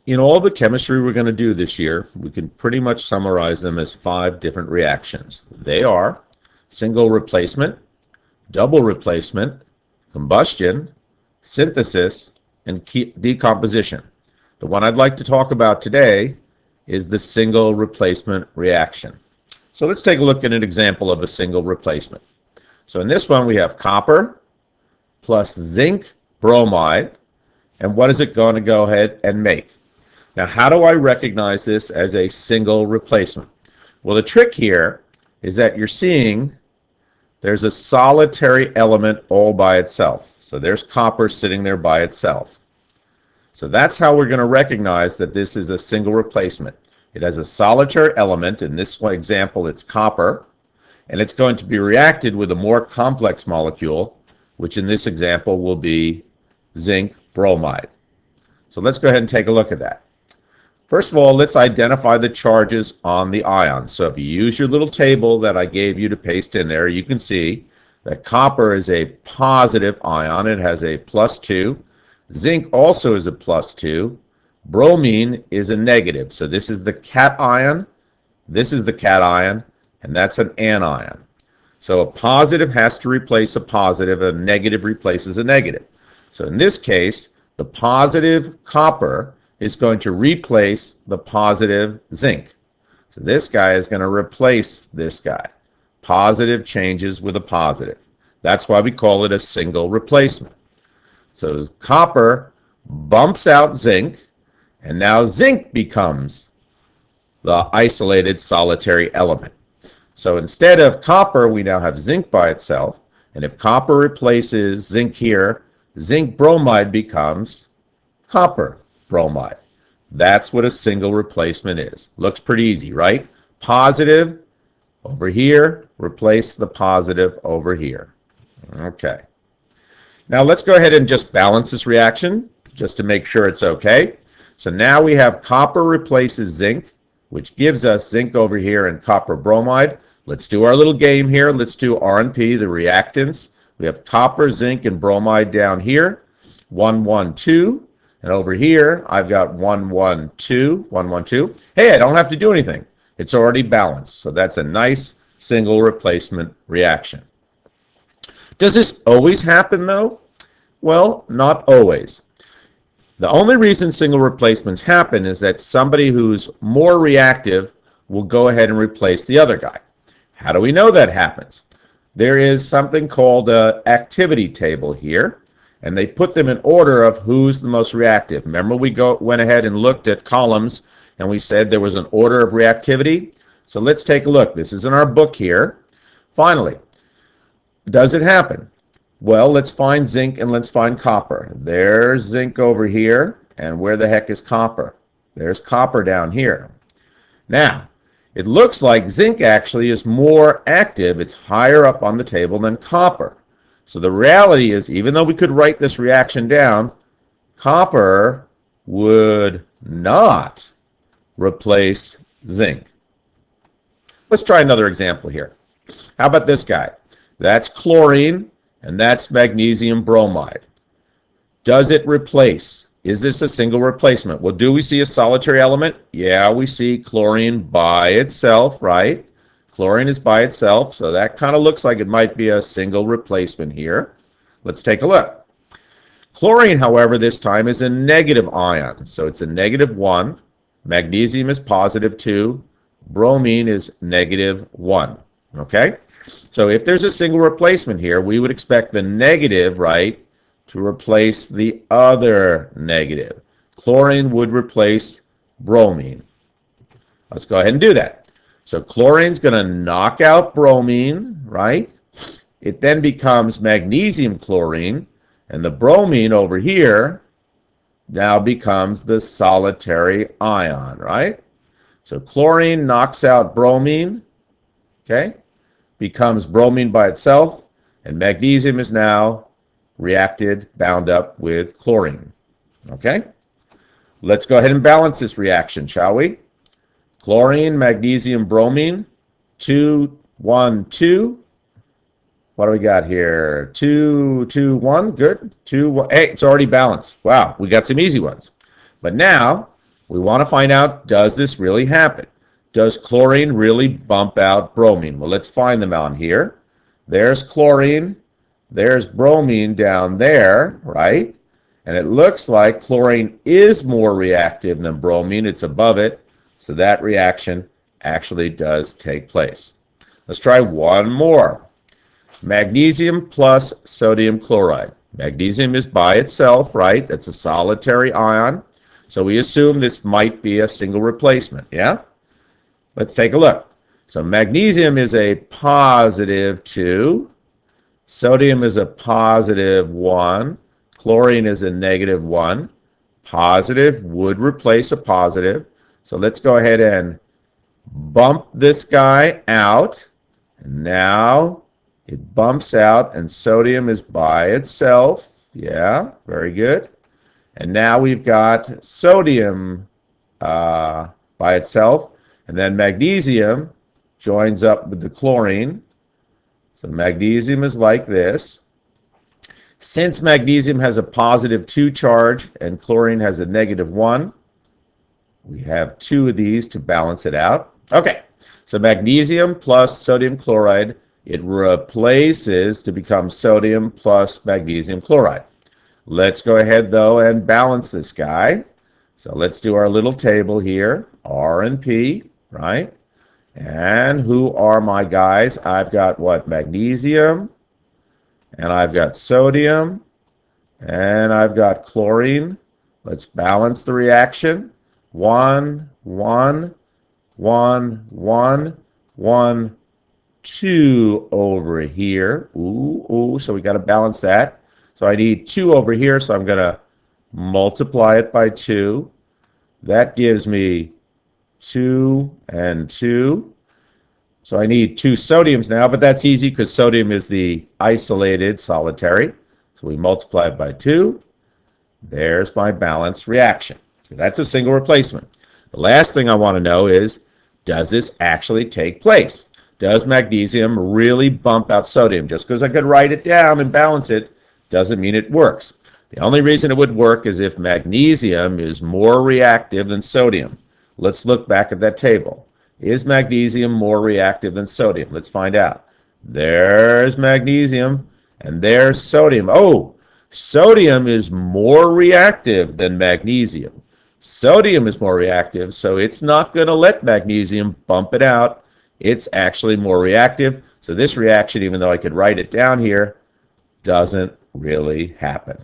In all the chemistry we're going to do this year, we can pretty much summarize them as 5 different reactions. They are single replacement, double replacement, combustion, synthesis, and decomposition. The one I'd like to talk about today is the single replacement reaction. So let's take a look at an example of a single replacement. So in this one we have copper plus zinc bromide, and what is it going to go ahead and make? Now, how do I recognize this as a single replacement? Well, the trick here is that you're seeing there's a solitary element all by itself. So there's copper sitting there by itself. So that's how we're going to recognize that this is a single replacement. It has a solitary element. In this one example, it's copper, and it's going to be reacted with a more complex molecule, which in this example will be zinc bromide. So let's go ahead and take a look at that. First of all, let's identify the charges on the ion. So if you use your little table that I gave you to paste in there, you can see that copper is a positive ion. It has a +2. Zinc also is a +2. Bromine is a negative. So this is the cation, this is the cation, and that's an anion. So a positive has to replace a positive, a negative replaces a negative. So in this case, the positive copper is going to replace the positive zinc. So this guy is going to replace this guy. Positive changes with a positive. That's why we call it a single replacement. So copper bumps out zinc, and now zinc becomes the isolated solitary element. So instead of copper, we now have zinc by itself, and if copper replaces zinc here, zinc bromide becomes copper bromide. That's what a single replacement is. Looks pretty easy, right? Positive over here, replace the positive over here. Okay. Now let's go ahead and just balance this reaction just to make sure it's okay. So now we have copper replaces zinc, which gives us zinc over here and copper bromide. Let's do our little game here. Let's do R and P, the reactants. We have copper, zinc, and bromide down here. 1, 1, 2. And over here, I've got 1, 1, 2, 1, 1, 2. Hey, I don't have to do anything. It's already balanced. So that's a nice single replacement reaction. Does this always happen, though? Well, not always. The only reason single replacements happen is that somebody who's more reactive will go ahead and replace the other guy. How do we know that happens? There is something called an activity table here, and they put them in order of who's the most reactive. Remember we went ahead and looked at columns, and we said there was an order of reactivity? So let's take a look. This is in our book here. Finally, does it happen? Well, let's find zinc and let's find copper. There's zinc over here, and where the heck is copper? There's copper down here. Now, it looks like zinc actually is more active. It's higher up on the table than copper. So the reality is, even though we could write this reaction down, copper would not replace zinc. Let's try another example here. How about this guy? That's chlorine, and that's magnesium bromide. Does it replace? Is this a single replacement? Well, do we see a solitary element? Yeah, we see chlorine by itself, right? Chlorine is by itself, so that kind of looks like it might be a single replacement here. Let's take a look. Chlorine, however, this time is a negative ion, so it's a -1. Magnesium is +2. Bromine is -1. Okay? So if there's a single replacement here, we would expect the negative, right, to replace the other negative. Chlorine would replace bromine. Let's go ahead and do that. So chlorine's going to knock out bromine, right? It then becomes magnesium chlorine, and the bromine over here now becomes the solitary ion, right? So chlorine knocks out bromine, okay? Becomes bromine by itself, and magnesium is now reacted, bound up with chlorine. Okay? Let's go ahead and balance this reaction, shall we? Chlorine, magnesium, bromine, 2, 1, 2. What do we got here? 2, 2, 1. Good. 2, 1. Hey, it's already balanced. Wow, we got some easy ones. But now, We want to find out, does this really happen? Does chlorine really bump out bromine? Well, let's find them out here. There's chlorine. There's bromine down there, right? And it looks like chlorine is more reactive than bromine. It's above it. So that reaction actually does take place. Let's try one more. Magnesium plus sodium chloride. Magnesium is by itself, right? That's a solitary ion. So we assume this might be a single replacement, yeah? Let's take a look. So magnesium is a positive 2. Sodium is a positive 1. Chlorine is a negative 1. Positive would replace a positive. So let's go ahead and bump this guy out. And now it bumps out, and sodium is by itself. Yeah, very good. And now we've got sodium by itself, and then magnesium joins up with the chlorine. So magnesium is like this. Since magnesium has a positive 2 charge and chlorine has a negative 1, we have 2 of these to balance it out. Okay, so magnesium plus sodium chloride, it replaces to become sodium plus magnesium chloride. Let's go ahead, though, and balance this guy. So let's do our little table here, R and P, right? And who are my guys? I've got what? Magnesium, and I've got sodium, and I've got chlorine. Let's balance the reaction. 1, 1, 1, 1, 1, 2 over here. Ooh, so we got to balance that. So I need 2 over here, so I'm going to multiply it by 2. That gives me 2 and 2. So I need 2 sodiums now, but that's easy because sodium is the isolated solitary. So we multiply it by 2. There's my balanced reaction. So that's a single replacement. The last thing I want to know is, does this actually take place? Does magnesium really bump out sodium? Just because I could write it down and balance it doesn't mean it works. The only reason it would work is if magnesium is more reactive than sodium. Let's look back at that table. Is magnesium more reactive than sodium? Let's find out. There's magnesium, and there's sodium. Oh, sodium is more reactive than magnesium. Sodium is more reactive, so it's not going to let magnesium bump it out. It's actually more reactive. So this reaction, even though I could write it down here, doesn't really happen.